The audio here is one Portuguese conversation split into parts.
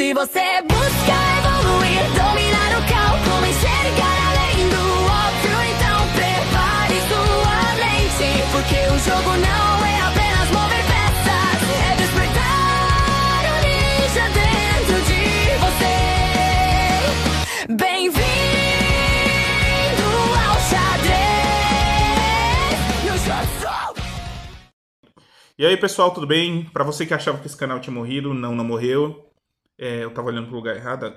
Se você busca evoluir, dominar o cálculo, enxergar além do óbvio, então prepare sua mente, porque o jogo não é apenas mover peças, é despertar o ninja dentro de você. Bem-vindo ao xadrez no jogo. E aí pessoal, tudo bem? Pra você que achava que esse canal tinha morrido, não morreu. Eu tava olhando pro lugar errado,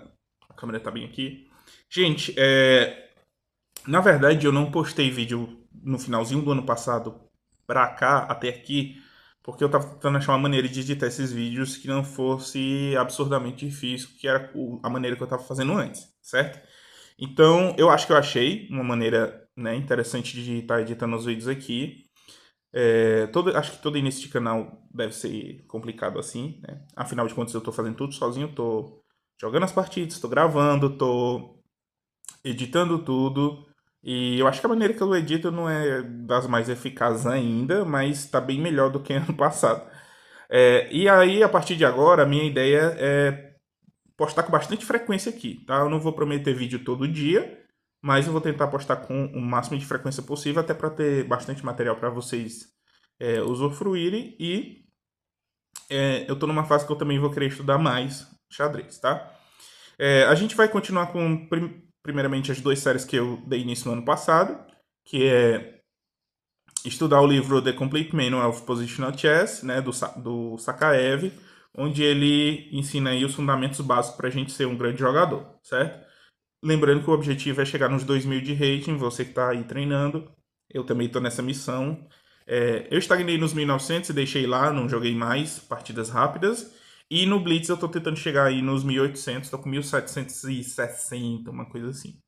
a câmera tá bem aqui. Gente, na verdade eu não postei vídeo no finalzinho do ano passado pra cá, até aqui, porque eu tava tentando achar uma maneira de editar esses vídeos que não fosse absurdamente difícil, que era a maneira que eu tava fazendo antes, certo? Então eu acho que eu achei uma maneira, né, interessante de estar editando os vídeos aqui. Acho que todo início de canal deve ser complicado assim, né? Afinal de contas, eu tô fazendo tudo sozinho, tô jogando as partidas, tô gravando, tô editando tudo. E eu acho que a maneira que eu edito não é das mais eficazes ainda, mas tá bem melhor do que ano passado. E aí, a partir de agora, a minha ideia é postar com bastante frequência aqui, tá? Eu não vou prometer vídeo todo dia, mas eu vou tentar postar com o máximo de frequência possível, até para ter bastante material para vocês usufruírem. E eu tô numa fase que eu também vou querer estudar mais xadrez, tá? A gente vai continuar com, primeiramente, as duas séries que eu dei início no ano passado, que é estudar o livro The Complete Manual of Positional Chess, né, do Sakaev, onde ele ensina aí os fundamentos básicos para a gente ser um grande jogador, certo? Lembrando que o objetivo é chegar nos 2000 de rating, você que está aí treinando, eu também estou nessa missão. Eu estagnei nos 1900 e deixei lá, não joguei mais partidas rápidas. E no Blitz eu estou tentando chegar aí nos 1800, estou com 1760, uma coisa assim.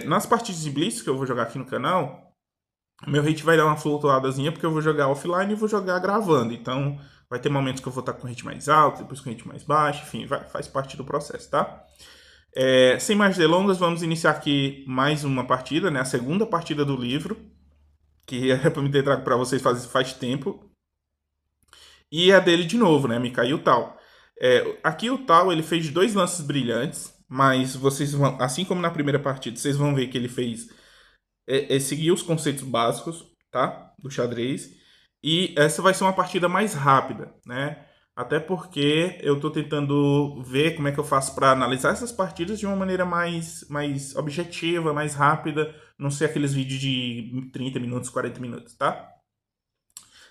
Nas partidas de Blitz que eu vou jogar aqui no canal, meu rate vai dar uma flutuadazinha porque eu vou jogar offline e vou jogar gravando. Então vai ter momentos que eu vou estar com rate mais alto, depois com rate mais baixo, enfim, faz parte do processo, tá? Sem mais delongas, vamos iniciar aqui mais uma partida, né? A segunda partida do livro, que era para me ter trago para vocês faz tempo. E a dele de novo, né? Mikhail Tal. Aqui o Tal, ele fez dois lances brilhantes, mas vocês vão, assim como na primeira partida, vocês vão ver que ele fez seguir os conceitos básicos, tá? Do xadrez. E essa vai ser uma partida mais rápida, né? Até porque eu tô tentando ver como é que eu faço para analisar essas partidas de uma maneira mais objetiva, mais rápida, não ser aqueles vídeos de 30 minutos, 40 minutos, tá?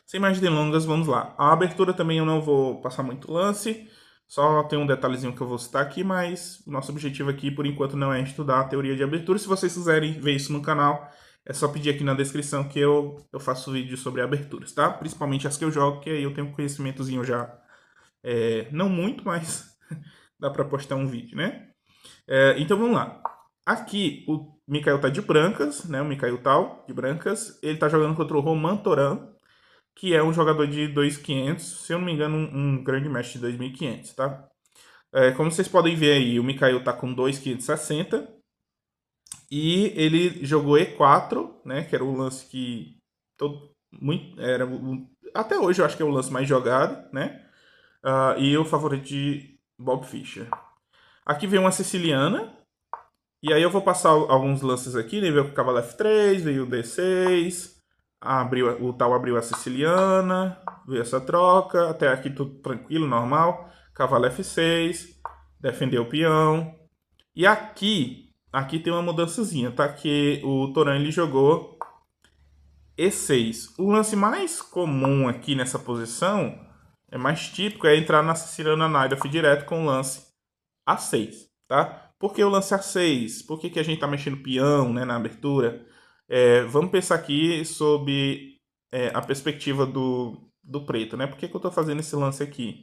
Sem mais delongas, vamos lá. A abertura também eu não vou passar muito lance, só tem um detalhezinho que eu vou citar aqui, mas o nosso objetivo aqui, por enquanto, não é estudar a teoria de abertura. Se vocês quiserem ver isso no canal, é só pedir aqui na descrição que eu faço vídeos sobre aberturas, tá? Principalmente as que eu jogo, que aí eu tenho um conhecimentozinho já, não muito, mas dá pra postar um vídeo, né? Então vamos lá. Aqui o Mikhail tá de brancas, né? O Mikhail Tal, de brancas. Ele tá jogando contra o Roman Toran, que é um jogador de 2.500, se eu não me engano, um grande mestre de 2.500, tá? Como vocês podem ver aí, o Mikhail tá com 2.560 e ele jogou E4, né? Que era o lance que até hoje eu acho que é o lance mais jogado, né? E o favorito de Bob Fischer. Aqui vem uma siciliana. E aí eu vou passar alguns lances aqui, né? Veio o cavalo F3, veio o D6, o tal abriu a siciliana, veio essa troca, até aqui tudo tranquilo, normal. Cavalo F6, defendeu o peão. E aqui tem uma mudançazinha, tá? Que o Toran ele jogou E6. O lance mais comum aqui nessa posição, mais típico, é entrar na siciliana Najdorf direto com o lance A6, tá? Por que o lance A6? Por que a gente tá mexendo peão, né, na abertura? Vamos pensar aqui sobre a perspectiva do preto, né? Por que eu tô fazendo esse lance aqui?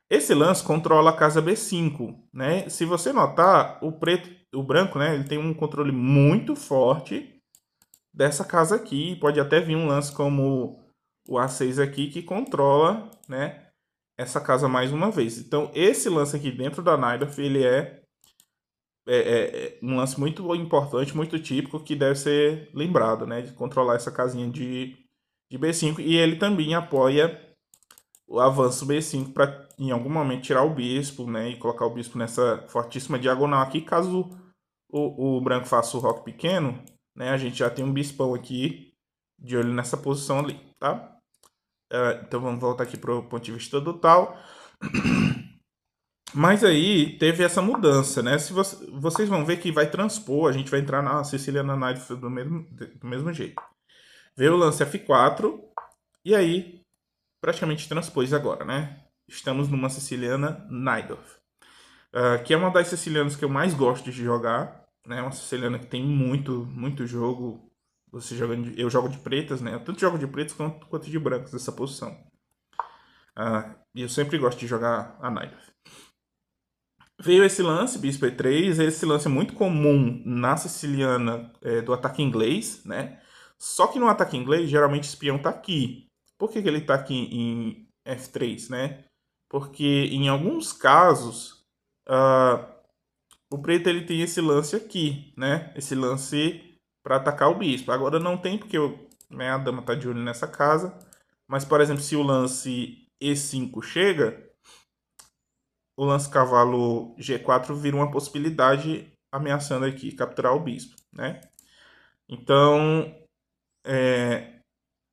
Esse lance controla a casa B5, né? Se você notar, o branco, né, ele tem um controle muito forte dessa casa aqui. Pode até vir um lance como o A6 aqui que controla, né, essa casa mais uma vez. Então, esse lance aqui dentro da Najdorf, ele é um lance muito importante, muito típico, que deve ser lembrado, né? De controlar essa casinha de B5. E ele também apoia o avanço B5 para em algum momento tirar o bispo, né? E colocar o bispo nessa fortíssima diagonal aqui. Caso o branco faça o roque pequeno, né? A gente já tem um bispão aqui de olho nessa posição ali, tá? Então vamos voltar aqui para o ponto de vista do tal. Mas aí teve essa mudança, né? Se vocês vão ver que vai transpor, a gente vai entrar na Siciliana Knight do mesmo jeito. Veio o lance F4 e aí praticamente transpôs agora, né? Estamos numa Siciliana Najdorf, que é uma das sicilianas que eu mais gosto de jogar, né? Uma siciliana que tem muito jogo. Você jogando, eu jogo de pretas, né? Eu tanto jogo de pretas quanto de brancos nessa posição. E eu sempre gosto de jogar a Najdorf. Veio esse lance, bispo E3, esse lance é muito comum na siciliana do ataque inglês, né? Só que no ataque inglês, geralmente o espião tá aqui. Por que ele tá aqui em F3, né? Porque em alguns casos, o preto ele tem esse lance aqui, né? Esse lance para atacar o bispo. Agora não tem, porque né, a dama tá de olho nessa casa. Mas, por exemplo, se o lance E5 chega, o lance cavalo G4 vira uma possibilidade ameaçando aqui capturar o bispo, né? Então,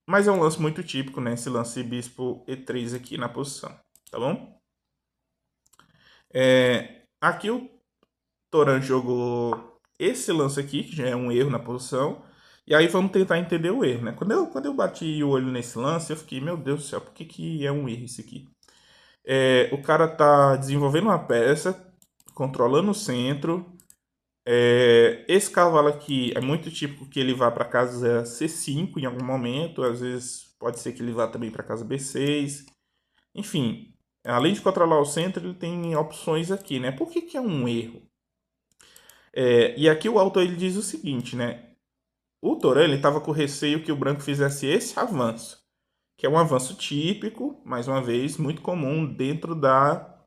mas é um lance muito típico, né? Esse lance bispo E3 aqui na posição, tá bom? Aqui o Toran jogou esse lance aqui, que já é um erro na posição. E aí vamos tentar entender o erro, né? Quando eu bati o olho nesse lance, eu fiquei, meu Deus do céu, por que é um erro isso aqui? O cara tá desenvolvendo uma peça, controlando o centro. Esse cavalo aqui é muito típico que ele vá para casa C5 em algum momento. Às vezes pode ser que ele vá também para casa B6. Enfim, além de controlar o centro, ele tem opções aqui, né? Por que é um erro? E aqui o autor ele diz o seguinte, né? O Toran estava com receio que o branco fizesse esse avanço, que é um avanço típico, mais uma vez, muito comum dentro da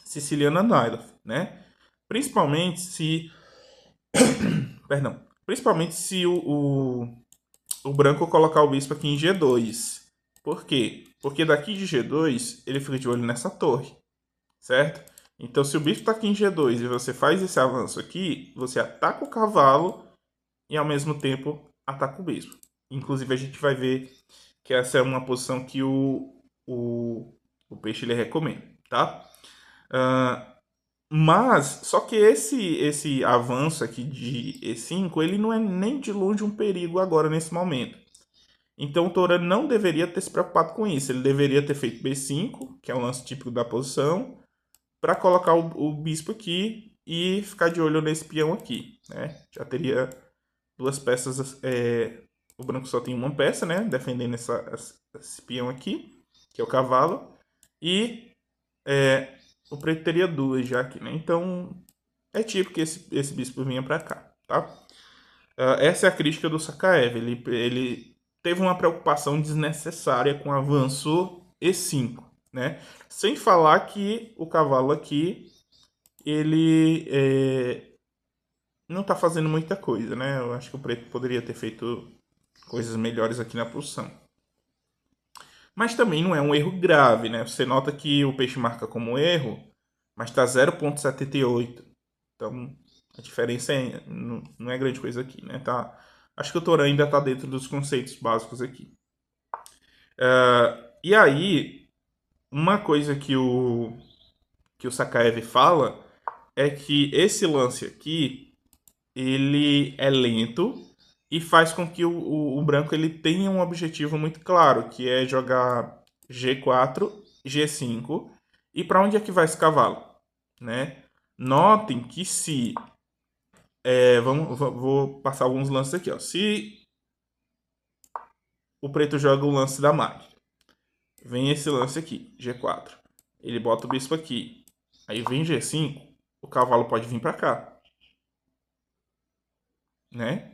Siciliana Najdorf, né? Principalmente se, perdão, principalmente se o branco colocar o bispo aqui em G2. Por quê? Porque daqui de G2 ele fica de olho nessa torre, certo? Então se o bispo está aqui em G2 e você faz esse avanço aqui, você ataca o cavalo e ao mesmo tempo ataca o bispo. Inclusive a gente vai ver que essa é uma posição que o peixe ele recomenda, tá? Mas, só que esse avanço aqui de E5, ele não é nem de longe um perigo agora nesse momento. Então o Toran não deveria ter se preocupado com isso. Ele deveria ter feito B5, que é o lance típico da posição, para colocar o bispo aqui e ficar de olho nesse peão aqui, né? Já teria duas peças. O branco só tem uma peça, né? Defendendo esse peão aqui, que é o cavalo. E o preto teria duas já aqui, né? Então é típico que esse bispo vinha para cá, tá? Essa é a crítica do Sakaev. Ele teve uma preocupação desnecessária com o avanço E5, né? Sem falar que o cavalo aqui ele não está fazendo muita coisa, né? Eu acho que o preto poderia ter feito coisas melhores aqui na posição. Mas também não é um erro grave, né? Você nota que o peixe marca como erro, mas está 0,78. Então, a diferença não é grande coisa aqui, né? Tá, acho que o Toran ainda está dentro dos conceitos básicos aqui. E aí, uma coisa que o Sakaev fala é que esse lance aqui, ele é lento e faz com que o branco ele tenha um objetivo muito claro, que é jogar G4, G5. E para onde é que vai esse cavalo? Né? Notem que se... vou passar alguns lances aqui. Ó. Se o preto joga o lance da máquina, vem esse lance aqui, G4. Ele bota o bispo aqui. Aí vem G5, o cavalo pode vir para cá. Né?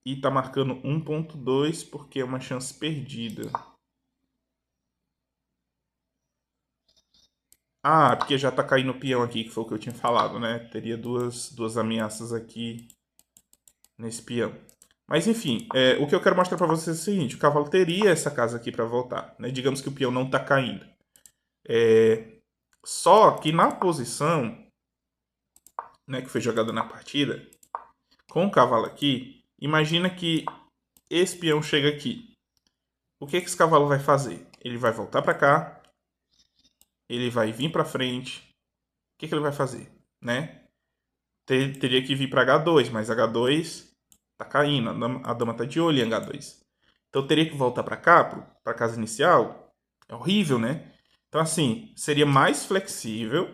E tá marcando 1.2 porque é uma chance perdida. Porque já tá caindo o peão aqui, que foi o que eu tinha falado, né? Teria duas ameaças aqui nesse peão. Mas enfim, o que eu quero mostrar para vocês é o seguinte: o cavalo teria essa casa aqui para voltar, né? Digamos que o peão não está caindo. Só que na posição, né, que foi jogada na partida, com o cavalo aqui, imagina que esse peão chega aqui. O que esse cavalo vai fazer? Ele vai voltar para cá, ele vai vir para frente. O que ele vai fazer, né? Teria que vir para H2, mas H2 tá caindo, a dama tá de olho em H2. Então teria que voltar para cá, para casa inicial. É horrível, né? Então assim, seria mais flexível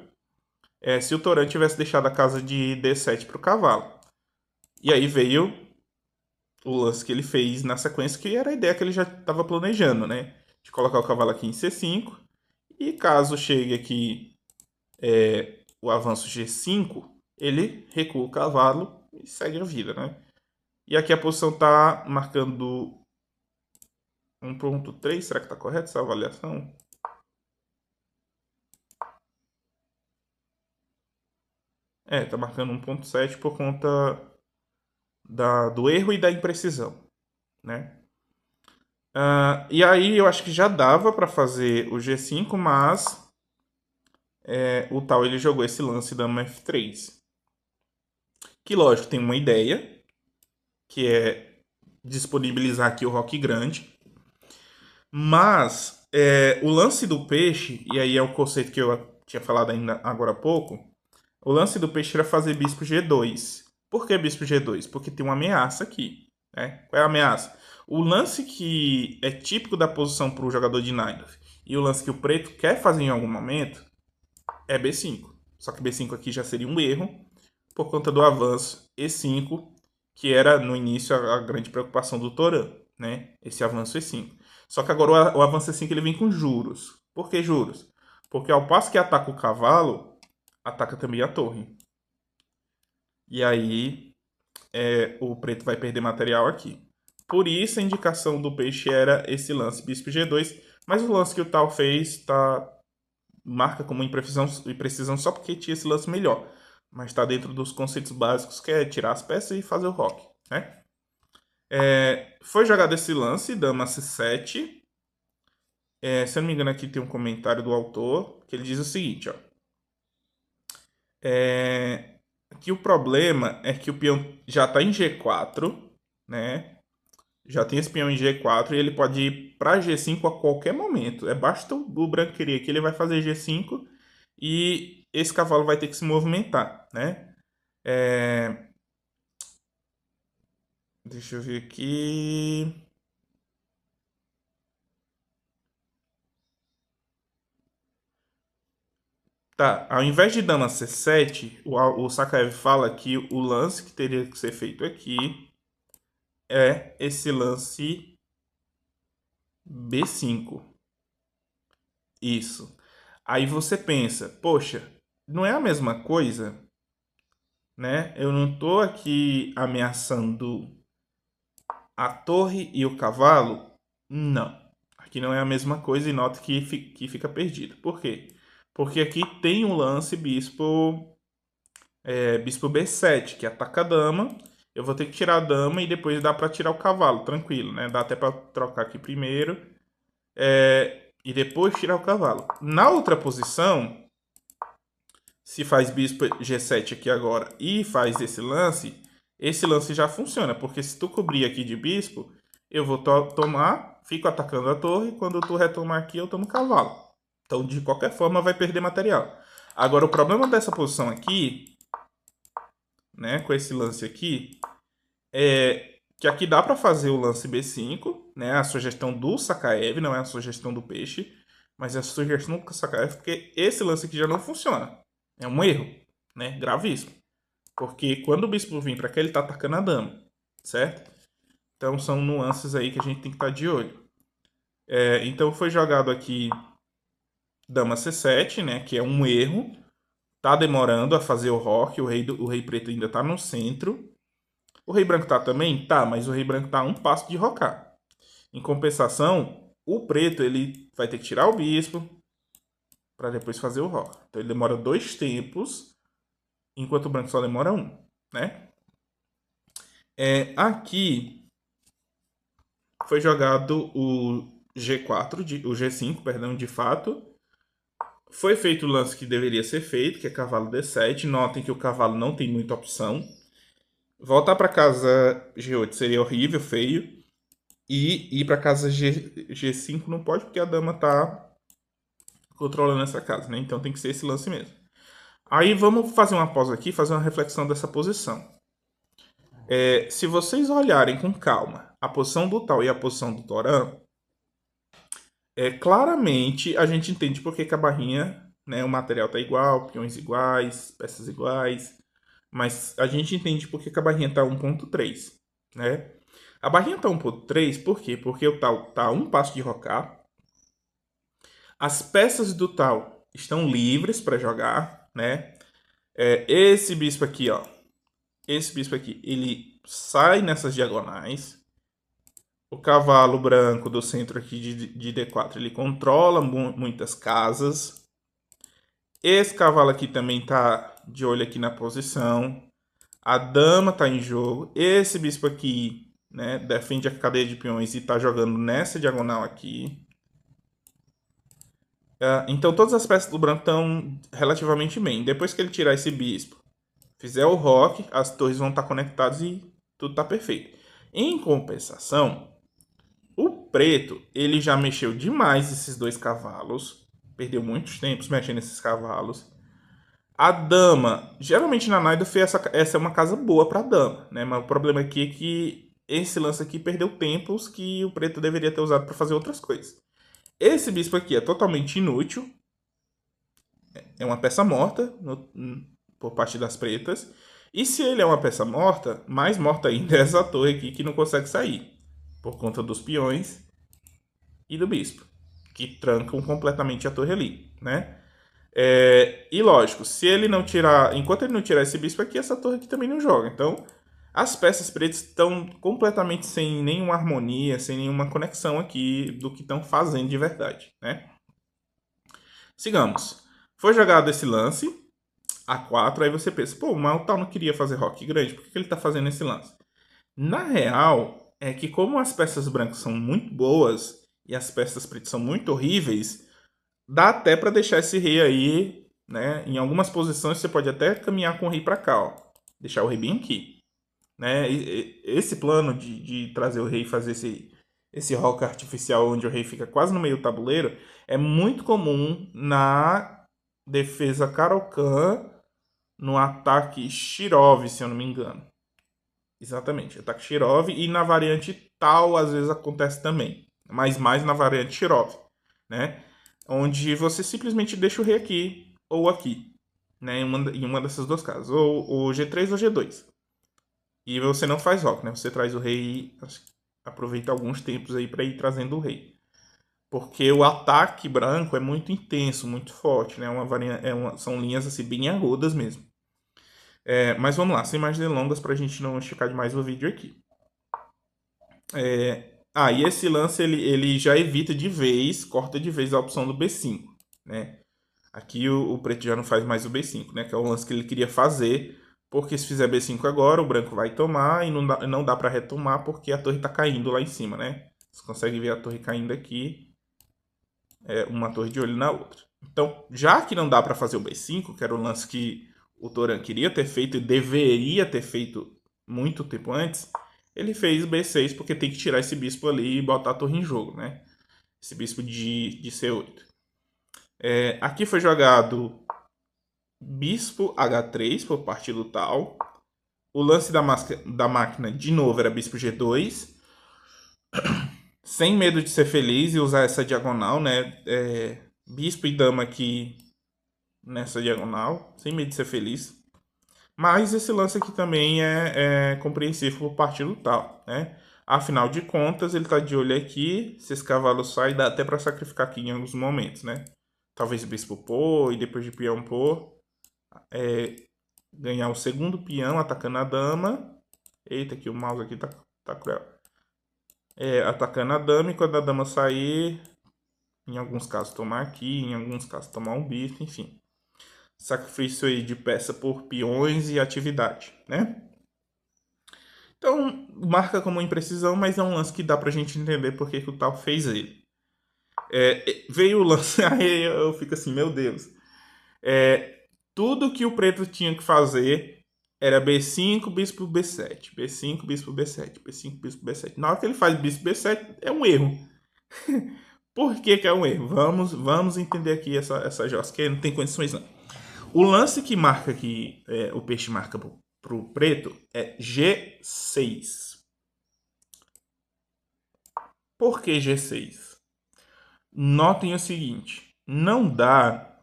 se o Toran tivesse deixado a casa de D7 para o cavalo. E aí veio o lance que ele fez na sequência, que era a ideia que ele já estava planejando, né? De colocar o cavalo aqui em C5. E caso chegue aqui o avanço G5, ele recua o cavalo e segue a vida, né? E aqui a posição está marcando 1.3, será que está correto essa avaliação? Está marcando 1.7 por conta do erro e da imprecisão, né? E aí eu acho que já dava para fazer o G5, mas o tal ele jogou esse lance dama F3. Que lógico, tem uma ideia, que é disponibilizar aqui o roque grande. Mas o lance do peixe, e aí é o conceito que eu tinha falado ainda agora há pouco, o lance do peixe era fazer bispo G2. Por que bispo G2? Porque tem uma ameaça aqui. Né? Qual é a ameaça? O lance que é típico da posição para o jogador de Najdorf e o lance que o preto quer fazer em algum momento é B5. Só que B5 aqui já seria um erro por conta do avanço E5, que era no início a grande preocupação do Toran, né? Esse avanço E5. Só que agora o avanço E5 ele vem com juros. Por que juros? Porque ao passo que ataca o cavalo, ataca também a torre. E aí o preto vai perder material aqui. Por isso a indicação do peixe era esse lance bispo G2, mas o lance que o tal fez marca como imprecisão só porque tinha esse lance melhor. Mas está dentro dos conceitos básicos, que é tirar as peças e fazer o roque, né? Foi jogado esse lance, dama C7. Se eu não me engano, aqui tem um comentário do autor, que ele diz o seguinte, ó. Que o problema é que o peão já está em G4, né? Já tem esse peão em G4 e ele pode ir para G5 a qualquer momento. Basta o branco querer que ele vai fazer G5 e esse cavalo vai ter que se movimentar, né? Deixa eu ver aqui. Tá, ao invés de dama C7, o Sakaev fala que o lance que teria que ser feito aqui é esse lance B5. Isso. Aí você pensa, poxa, não é a mesma coisa, né? Eu não tô aqui ameaçando a torre e o cavalo? Não. Aqui não é a mesma coisa e nota que fica perdido. Por quê? Porque aqui tem um lance bispo B7, que ataca a dama. Eu vou ter que tirar a dama e depois dá para tirar o cavalo, tranquilo, né? Dá até para trocar aqui primeiro e depois tirar o cavalo. Na outra posição, se faz bispo G7 aqui agora e faz esse lance já funciona, porque se tu cobrir aqui de bispo, eu vou tomar, fico atacando a torre, quando tu retomar aqui eu tomo o cavalo. Então, de qualquer forma, vai perder material. Agora, o problema dessa posição aqui, né, com esse lance aqui, é que aqui dá para fazer o lance B5, né, a sugestão do Sakaev, não é a sugestão do peixe, mas é a sugestão do Sakaev, porque esse lance aqui já não funciona. É um erro, né, gravíssimo. Porque quando o bispo vem para cá, ele tá atacando a dama, certo? Então, são nuances aí que a gente tem que estar de olho. Então, foi jogado aqui dama C7, né, que é um erro. Tá demorando a fazer o roque, o rei preto ainda tá no centro. O rei branco tá também? Tá, mas o rei branco tá a um passo de rocar. Em compensação, o preto ele vai ter que tirar o bispo para depois fazer o roque. Então ele demora 2 tempos, enquanto o branco só demora 1, né? Aqui foi jogado o G4, o G5, perdão, de fato. Foi feito o lance que deveria ser feito, que é cavalo D7. Notem que o cavalo não tem muita opção. Voltar para casa G8 seria horrível, feio. E ir para casa G5 não pode, porque a dama tá controlando essa casa, né? Então tem que ser esse lance mesmo. Aí vamos fazer uma pausa aqui, fazer uma reflexão dessa posição. Se vocês olharem com calma a posição do tal e a posição do torã, claramente a gente entende por que a barrinha, né, o material tá igual, peões iguais, peças iguais, mas a gente entende por que a barrinha tá 1.3, né? A barrinha tá 1.3 por quê? Porque o tal tá a um passo de rocar, as peças do tal estão livres para jogar, né? Esse bispo aqui, ó, esse bispo aqui, ele sai nessas diagonais. O cavalo branco do centro aqui de D4, ele controla muitas casas. Esse cavalo aqui também tá de olho aqui na posição. A dama tá em jogo. Esse bispo aqui, né, defende a cadeia de peões e tá jogando nessa diagonal aqui. Então todas as peças do branco estão relativamente bem. Depois que ele tirar esse bispo, fizer o roque, as torres vão estar conectadas e tudo está perfeito. Em compensação, o preto, ele já mexeu demais esses dois cavalos. Perdeu muitos tempos mexendo esses cavalos. A dama, geralmente na Naidorf essa é uma casa boa para dama, né? Mas o problema aqui é que esse lance aqui perdeu tempos que o preto deveria ter usado para fazer outras coisas. Esse bispo aqui é totalmente inútil. É uma peça morta por parte das pretas. E se ele é uma peça morta, mais morta ainda é essa torre aqui que não consegue sair. Por conta dos peões e do bispo. Que trancam completamente a torre ali, né? E lógico, se ele não tirar... Enquanto ele não tirar esse bispo aqui, essa torre aqui também não joga. Então, as peças pretas estão completamente sem nenhuma harmonia, sem nenhuma conexão aqui do que estão fazendo de verdade, né? Sigamos. Foi jogado esse lance, A4, aí você pensa, pô, mas o tal não queria fazer roque grande, por que ele está fazendo esse lance? Na real, é que como as peças brancas são muito boas e as peças pretas são muito horríveis, dá até para deixar esse rei aí, né? Em algumas posições você pode até caminhar com o rei para cá, ó. Deixar o rei bem aqui, né? Esse plano de trazer o rei e fazer esse roque artificial onde o rei fica quase no meio do tabuleiro é muito comum na defesa Caro-Kann, no ataque Shirov, se eu não me engano. Exatamente, ataque Shirov, e na variante Tal às vezes acontece também, mas mais na variante Shirov, né? Onde você simplesmente deixa o rei aqui ou aqui, né? Em uma dessas duas casas, ou o G3 ou G2. E você não faz rock, né? Você traz o rei e aproveita alguns tempos aí para ir trazendo o rei. Porque o ataque branco é muito intenso, muito forte, né? São linhas assim bem agudas mesmo. Mas vamos lá, sem mais delongas para a gente não esticar demais o vídeo aqui. E esse lance ele já evita de vez, corta de vez a opção do B5, né? Aqui o preto já não faz mais o B5, né? Que é o lance que ele queria fazer, porque se fizer B5 agora, o branco vai tomar e não dá para retomar porque a torre está caindo lá em cima, né? Você consegue ver a torre caindo aqui, uma torre de olho na outra. Então, já que não dá para fazer o B5, que era o lance que o Toran queria ter feito e deveria ter feito muito tempo antes, ele fez B6 porque tem que tirar esse bispo ali e botar a torre em jogo, né? Esse bispo de C8. Aqui foi jogado bispo H3 por parte do tal. O lance da máquina, de novo, era bispo G2. Sem medo de ser feliz e usar essa diagonal, né? Bispo e dama aqui nessa diagonal, sem medo de ser feliz. Mas esse lance aqui também é compreensível por parte do tal, né? Afinal de contas, ele tá de olho aqui. Se esse cavalo sai, dá até para sacrificar aqui em alguns momentos, né? Talvez o bispo pôr e depois de peão pôr. Ganhar o segundo peão atacando a dama. Eita, que o mouse aqui tá cruel. Atacando a dama e quando a dama sair, em alguns casos tomar aqui, em alguns casos tomar um bispo, enfim. Sacrifício aí de peça por peões e atividade, né? Então, marca como imprecisão, mas é um lance que dá pra gente entender por que o tal fez ele. Veio o lance, aí eu fico assim, meu Deus. Tudo que o preto tinha que fazer era B5, bispo B7. B5, bispo B7. B5, bispo B7. Na hora que ele faz bispo B7, é um erro. Por que é um erro? Vamos entender aqui essa jossa, que não tem condições não. O lance que marca aqui, o peixe marca pro preto, é G6. Por que G6? Notem o seguinte, não dá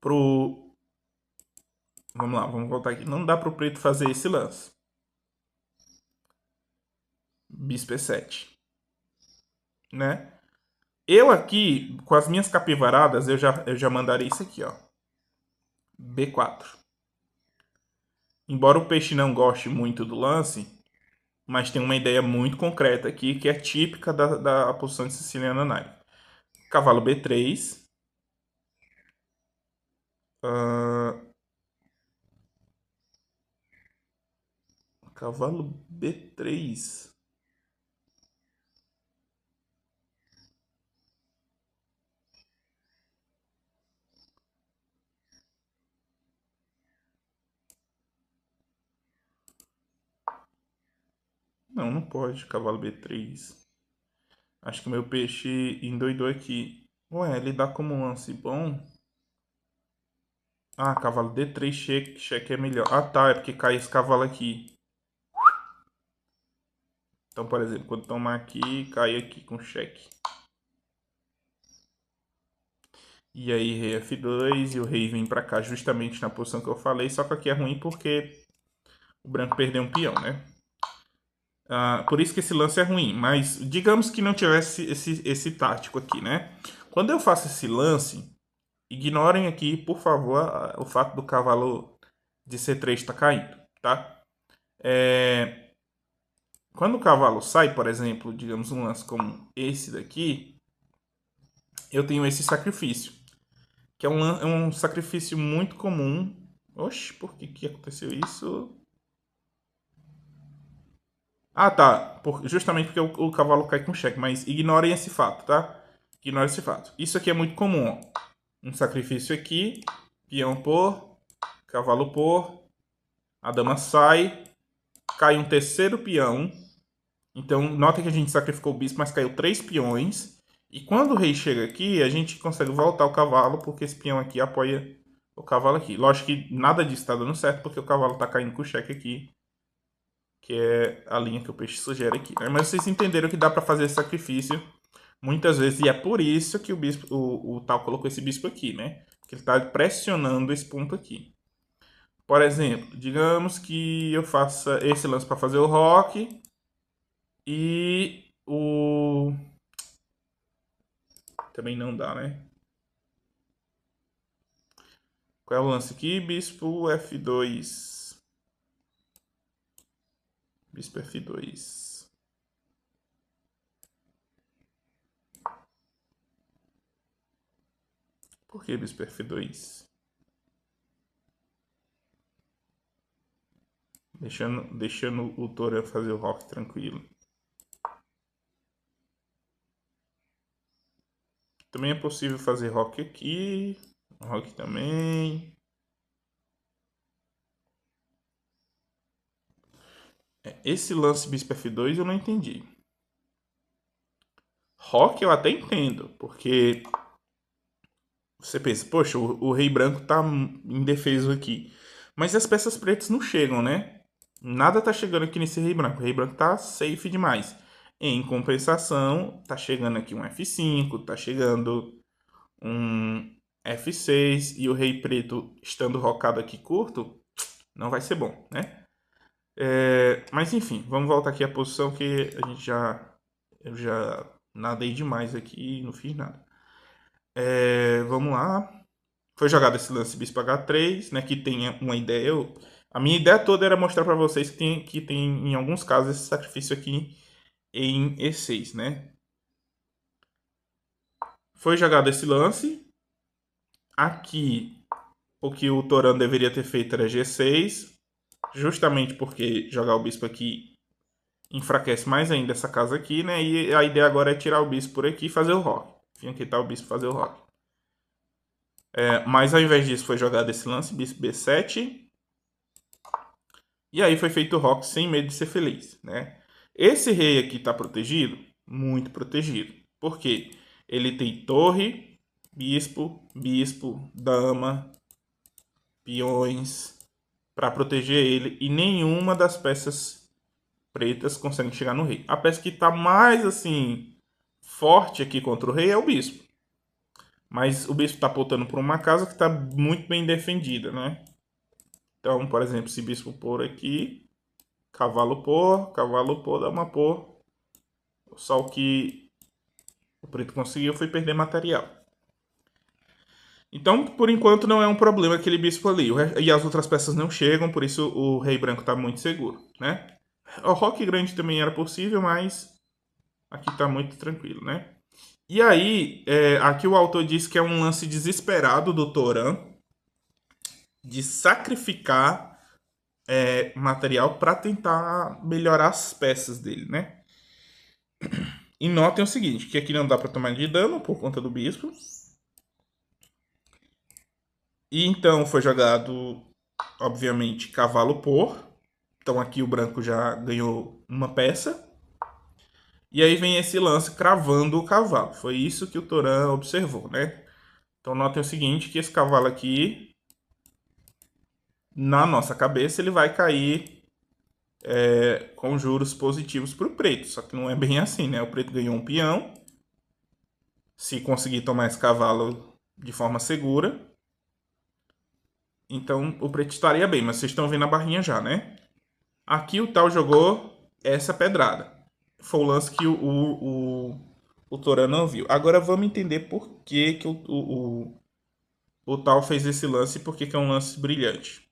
pro... Vamos lá, vamos voltar aqui. Não dá pro preto fazer esse lance. Bispo E7. Né? Eu aqui, com as minhas capivaradas, eu já mandaria isso aqui, ó. B4. Embora o peixe não goste muito do lance, mas tem uma ideia muito concreta aqui, que é típica da posição de Siciliana Knife. Cavalo B3. Cavalo B3. Não, não pode. Cavalo B3. Acho que meu peixe endoidou aqui. Ué, ele dá como um lance bom. Ah, cavalo D3, cheque é melhor. Ah, tá, é porque cai esse cavalo aqui. Então, por exemplo, quando tomar aqui, cai aqui com cheque. E aí, rei F2 e o rei vem pra cá justamente na posição que eu falei. Só que aqui é ruim porque o branco perdeu um peão, né? Por isso que esse lance é ruim. Mas digamos que não tivesse esse tático aqui, né? Quando eu faço esse lance, ignorem aqui, por favor, o fato do cavalo de C3 estar caindo, tá? Quando o cavalo sai, por exemplo, digamos um lance como esse daqui, eu tenho esse sacrifício, que é um sacrifício muito comum. Oxe, por que aconteceu isso? Ah, tá. Justamente porque o cavalo cai com cheque, mas ignorem esse fato, tá? Ignorem esse fato. Isso aqui é muito comum, ó. Um sacrifício aqui, peão por, cavalo por, a dama sai, cai um terceiro peão. Então, nota que a gente sacrificou o bispo, mas caiu 3 peões. E quando o rei chega aqui, a gente consegue voltar o cavalo, porque esse peão aqui apoia o cavalo aqui. Lógico que nada disso está dando certo, porque o cavalo está caindo com o cheque aqui, que é a linha que o peixe sugere aqui. Né? Mas vocês entenderam que dá para fazer esse sacrifício muitas vezes, e é por isso que o tal colocou esse bispo aqui, né? Porque ele está pressionando esse ponto aqui. Por exemplo, digamos que eu faça esse lance para fazer o roque e o... Também não dá, né? Qual é o lance aqui? Bispo F2. Bispo F2. Por que bispo F2? Deixando o Toran fazer o rock tranquilo. Também é possível fazer rock aqui. Rock também. Esse lance bispo F2 eu não entendi. Rock eu até entendo, porque você pensa, poxa, o rei branco tá indefeso aqui. Mas as peças pretas não chegam, né? Nada tá chegando aqui nesse rei branco. O rei branco tá safe demais. Em compensação, tá chegando aqui um F5, tá chegando um F6 e o rei preto estando rocado aqui curto, não vai ser bom, né? Mas enfim, vamos voltar aqui à posição que eu já nadei demais aqui e não fiz nada. Vamos lá. Foi jogado esse lance bispo H3, né? Que tem uma ideia. A minha ideia toda era mostrar para vocês que tem, em alguns casos, esse sacrifício aqui em E6, né? Foi jogado esse lance. Aqui, o que o Toran deveria ter feito era G6. justamente porque jogar o bispo aqui enfraquece mais ainda essa casa aqui, né? E a ideia agora é tirar o bispo por aqui e fazer o roque. Enfim, aqui tá o bispo fazer o roque. Mas ao invés disso foi jogado esse lance, bispo B7. E aí foi feito o roque sem medo de ser feliz, né? Esse rei aqui tá protegido? Muito protegido. Por quê? Ele tem torre, bispo, bispo, dama, peões para proteger ele. E nenhuma das peças pretas consegue chegar no rei. A peça que tá mais assim forte aqui contra o rei é o bispo. Mas o bispo está apontando por uma casa que está muito bem defendida, né? Então, por exemplo, se bispo por aqui, cavalo por, dama por. Só o que o preto conseguiu foi perder material. Então, por enquanto, não é um problema aquele bispo ali. E as outras peças não chegam, por isso o rei branco está muito seguro, né? O roque grande também era possível, mas aqui está muito tranquilo, né? E aí, aqui o autor diz que é um lance desesperado do Toran de sacrificar material para tentar melhorar as peças dele, né? E notem o seguinte, que aqui não dá para tomar de dano por conta do bispo. E então foi jogado, obviamente, cavalo por. Então aqui o branco já ganhou uma peça. E aí vem esse lance cravando o cavalo. Foi isso que o Toran observou, né? Então notem o seguinte, que esse cavalo aqui, na nossa cabeça, ele vai cair com juros positivos para o preto. Só que não é bem assim, né? O preto ganhou um peão. Se conseguir tomar esse cavalo de forma segura, então o preto estaria bem. Mas vocês estão vendo a barrinha já, né? Aqui o tal jogou essa pedrada. Foi o lance que o Toran não viu. Agora vamos entender por que o tal fez esse lance e por que é um lance brilhante.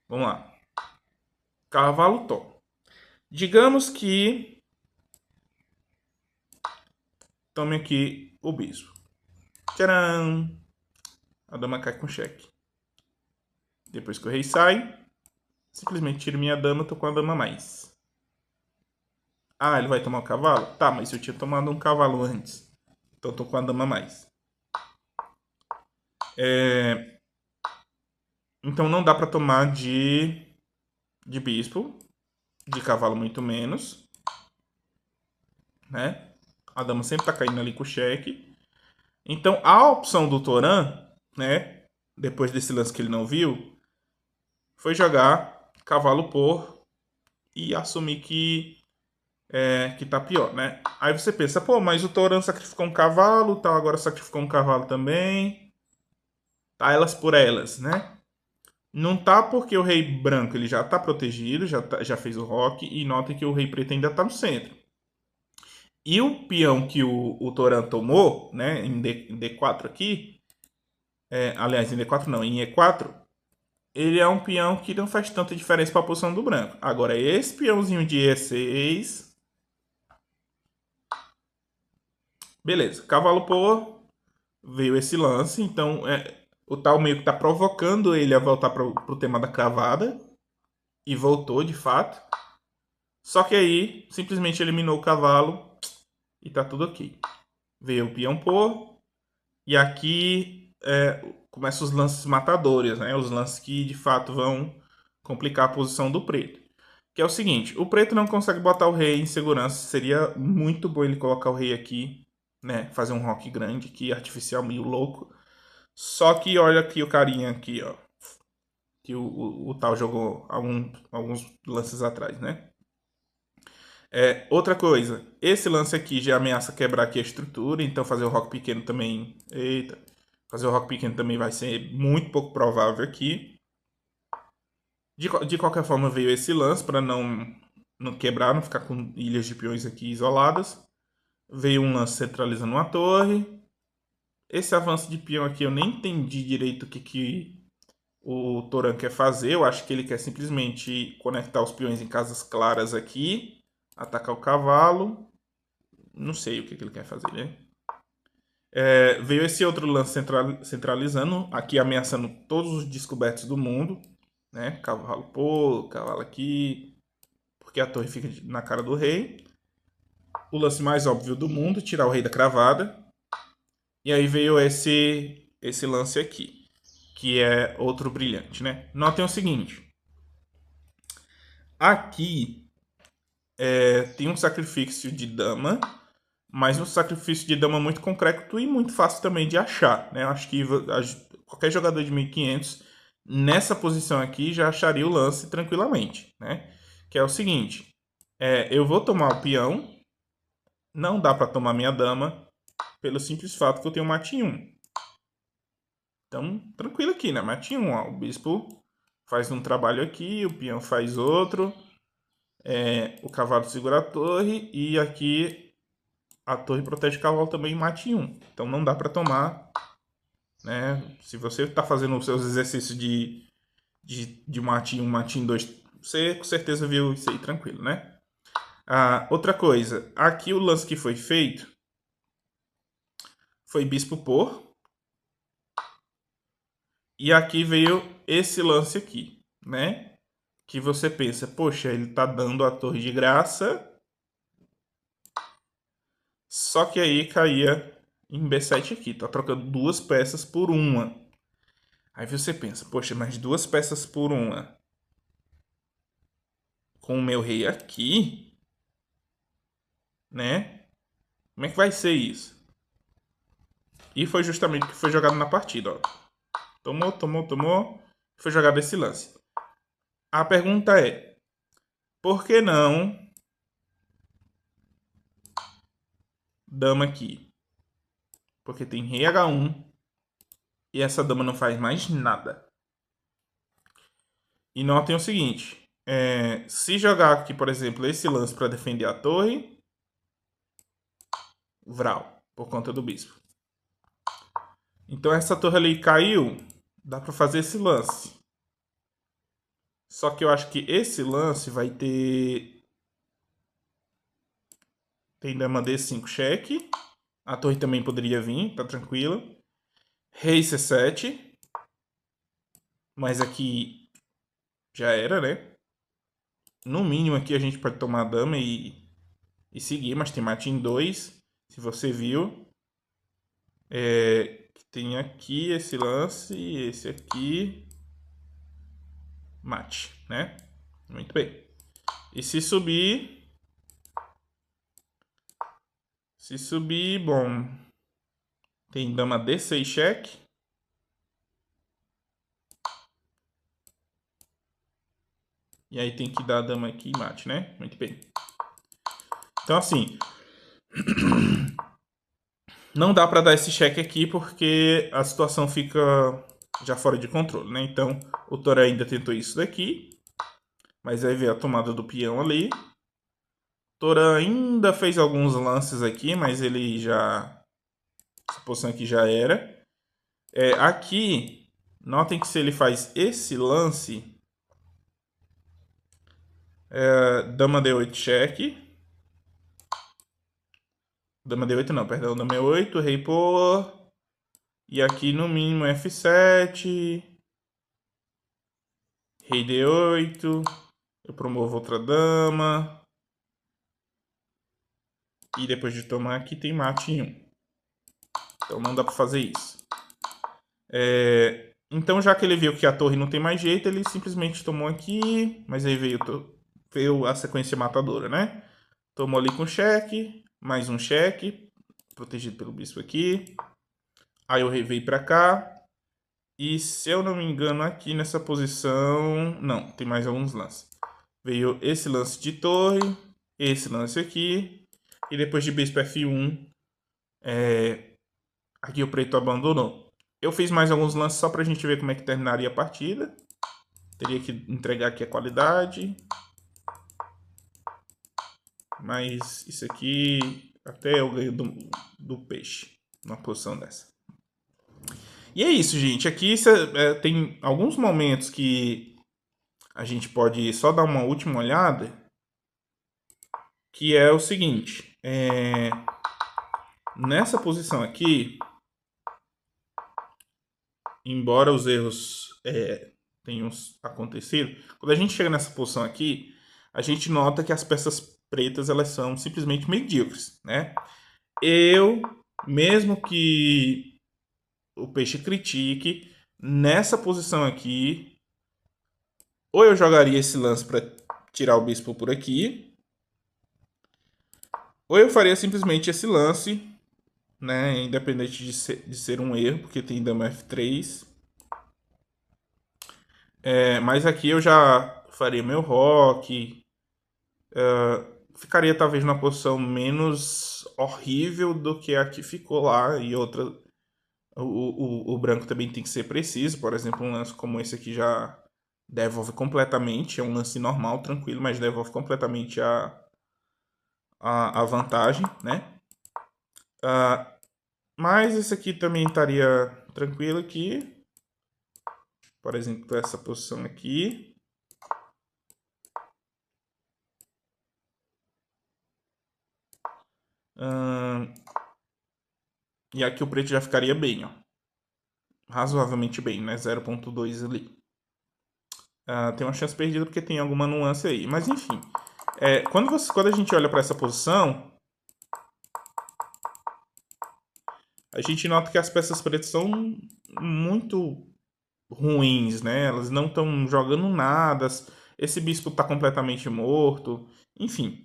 Vamos lá. Cavalo tom. Digamos que tome aqui o bispo. Tcharam! A dama cai com cheque. Depois que o rei sai, simplesmente tiro minha dama, tô com a dama a mais. Ah, ele vai tomar o cavalo? Tá, mas eu tinha tomado um cavalo antes. Então tô com a dama a mais. Então não dá pra tomar de bispo. De cavalo muito menos. Né? A dama sempre tá caindo ali com o cheque. Então a opção do Toran, né? Depois desse lance que ele não viu, foi jogar cavalo por e assumir que tá pior, né? Aí você pensa, pô, mas o Toran sacrificou um cavalo, tal, agora sacrificou um cavalo também. Tá elas por elas, né? Não tá porque o rei branco ele já tá protegido, já fez o roque, e notem que o rei preto ainda tá no centro. E o peão que o Toran tomou, né, em D4 aqui, aliás, em D4 não, em E4, ele é um peão que não faz tanta diferença para a posição do branco. Agora, esse peãozinho de E6... Beleza, cavalo por, veio esse lance, então o tal meio que tá provocando ele a voltar pro tema da cravada, e voltou de fato. Só que aí, simplesmente eliminou o cavalo, e tá tudo ok. Veio o peão por, e aqui começam os lances matadores, né? Os lances que de fato vão complicar a posição do preto. Que é o seguinte, o preto não consegue botar o rei em segurança, seria muito bom ele colocar o rei aqui, né? Fazer um rock grande aqui, artificial, meio louco. Só que olha aqui o carinha aqui, ó. Que o tal jogou alguns lances atrás, né? Outra coisa, esse lance aqui já ameaça quebrar aqui a estrutura, então fazer o rock pequeno também... Eita! Fazer o rock pequeno também vai ser muito pouco provável aqui. De qualquer forma veio esse lance para não quebrar, não ficar com ilhas de peões aqui isoladas. Veio um lance centralizando uma torre. Esse avanço de peão aqui eu nem entendi direito o que o Toran quer fazer. Eu acho que ele quer simplesmente conectar os peões em casas claras aqui. Atacar o cavalo. Não sei o que ele quer fazer, né? Veio esse outro lance centralizando. Aqui ameaçando todos os descobertos do mundo. né? Cavalo por, cavalo aqui, porque a torre fica na cara do rei. O lance mais óbvio do mundo, tirar o rei da cravada. E aí veio esse lance aqui, que é outro brilhante, né? Notem o seguinte. Aqui tem um sacrifício de dama, mas um sacrifício de dama muito concreto e muito fácil também de achar, né? Eu acho que qualquer jogador de 1500 nessa posição aqui já acharia o lance tranquilamente, né? Que é o seguinte, eu vou tomar o peão, não dá para tomar minha dama, pelo simples fato que eu tenho mate em 1. Então, tranquilo aqui, né? Mate em 1, ó. O bispo faz um trabalho aqui, o peão faz outro, o cavalo segura a torre e aqui a torre protege o cavalo também, mate em 1. Então não dá para tomar, né? Se você está fazendo os seus exercícios de mate em 1, mate em 2, você com certeza viu isso aí tranquilo, né? Outra coisa, aqui o lance que foi feito foi bispo por. E aqui veio esse lance aqui, né? Que você pensa, poxa, ele tá dando a torre de graça. Só que aí caía em B7 aqui. Tá trocando duas peças por uma. Aí você pensa, poxa, mas duas peças por uma. Com o meu rei aqui, né? Como é que vai ser isso? E foi justamente o que foi jogado na partida, ó. Tomou, tomou, tomou. Foi jogado esse lance. A pergunta é, por que não dama aqui? Porque tem rei H1 e essa dama não faz mais nada. E notem o seguinte, se jogar aqui, por exemplo, esse lance para defender a torre, Vral, por conta do bispo. Então essa torre ali caiu, dá para fazer esse lance. Só que eu acho que esse lance vai ter... Tem dama D5 cheque. A torre também poderia vir, tá tranquilo. Rei C7. Mas aqui já era, né? No mínimo aqui a gente pode tomar a dama e seguir, mas tem mate em 2. Se você viu. Tem aqui esse lance, esse aqui. Mate, né? Muito bem. E se subir... Se subir, bom... Tem dama D6 cheque. E aí tem que dar a dama aqui e mate, né? Muito bem. Então, assim... Não dá para dar esse cheque aqui porque a situação fica já fora de controle, né? Então, o Toré ainda tentou isso daqui. Mas aí veio a tomada do peão ali. Toré ainda fez alguns lances aqui, mas ele já... Essa posição aqui já era. Aqui, notem que se ele faz esse lance... dama D8 cheque. Dama D8 não, perdão. Dama E8, rei por... E aqui no mínimo F7. Rei D8. Eu promovo outra dama. E depois de tomar aqui tem mate em 1. Então não dá para fazer isso. Então já que ele viu que a torre não tem mais jeito, ele simplesmente tomou aqui. Mas aí veio a sequência matadora, né? Tomou ali com cheque. Mais um cheque. Protegido pelo bispo aqui. Aí o rei veio para cá. E se eu não me engano aqui nessa posição... Não, tem mais alguns lances. Veio esse lance de torre. Esse lance aqui. E depois de bispo F1... Aqui o preto abandonou. Eu fiz mais alguns lances só pra gente ver como é que terminaria a partida. Teria que entregar aqui a qualidade. Mas isso aqui... Até eu ganho do peixe. Numa posição dessa. E é isso, gente. Aqui tem alguns momentos que a gente pode só dar uma última olhada. Que é o seguinte. Nessa posição aqui, embora os erros tem acontecido. Quando a gente chega nessa posição aqui, a gente nota que as peças pretas elas são simplesmente medíocres, né? Mesmo que o peixe critique, nessa posição aqui, ou eu jogaria esse lance para tirar o bispo por aqui, ou eu faria simplesmente esse lance, né? Independente de ser um erro, porque tem dama F3. Mas aqui eu já faria meu roque. Ficaria talvez numa posição menos horrível do que a que ficou lá. E outra, o branco também tem que ser preciso. Por exemplo, um lance como esse aqui já devolve completamente. É um lance normal, tranquilo, mas devolve completamente a vantagem, né? Mas esse aqui também estaria tranquilo aqui. Por exemplo, essa posição aqui. E aqui o preto já ficaria bem, ó. Razoavelmente bem, né? 0.2 ali. Tem uma chance perdida porque tem alguma nuance aí. Mas enfim, quando a gente olha para essa posição, a gente nota que as peças pretas são muito ruins, né? Elas não estão jogando nada. Esse bispo está completamente morto. Enfim.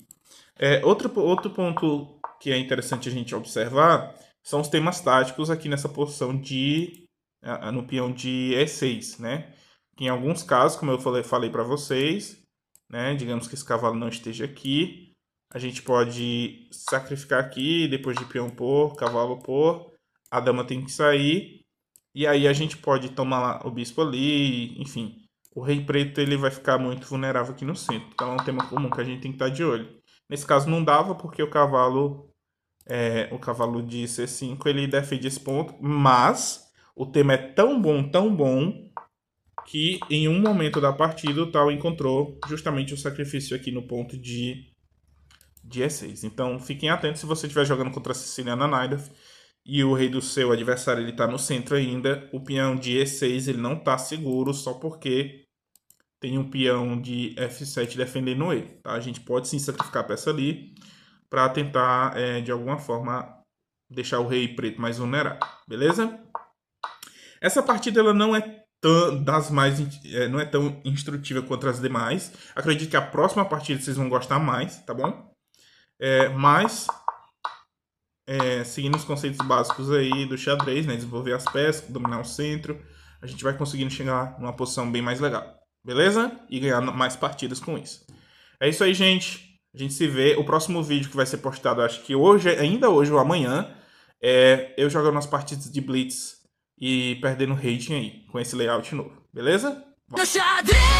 Outro ponto que é interessante a gente observar são os temas táticos aqui nessa posição no peão de E6, né? Que em alguns casos, como eu falei para vocês, né? Digamos que esse cavalo não esteja aqui, a gente pode sacrificar aqui, depois de peão por, cavalo por, a dama tem que sair, e aí a gente pode tomar o bispo ali, enfim. O rei preto ele vai ficar muito vulnerável aqui no centro, então é um tema comum que a gente tem que estar de olho. Nesse caso não dava porque o cavalo de C5 ele defende esse ponto, mas o tema é tão bom, que em um momento da partida o tal encontrou justamente o sacrifício aqui no ponto de E6. Então fiquem atentos se você estiver jogando contra a Siciliana Naidorf e o rei do seu adversário ele está no centro ainda, o peão de E6 ele não está seguro só porque tem um peão de F7 defendendo ele. Tá? A gente pode sim sacrificar a peça ali para tentar, de alguma forma, deixar o rei preto mais vulnerável. Beleza? Essa partida ela não é não é tão instrutiva quanto as demais. Acredito que a próxima partida vocês vão gostar mais, tá bom? Mas, seguindo os conceitos básicos aí do xadrez, né? Desenvolver as peças, dominar o centro, a gente vai conseguindo chegar numa posição bem mais legal. Beleza? E ganhar mais partidas com isso. É isso aí, gente. A gente se vê. O próximo vídeo que vai ser postado, acho que ainda hoje ou amanhã, eu jogando as partidas de Blitz e perdendo rating aí, com esse layout novo. Beleza? No xadrez!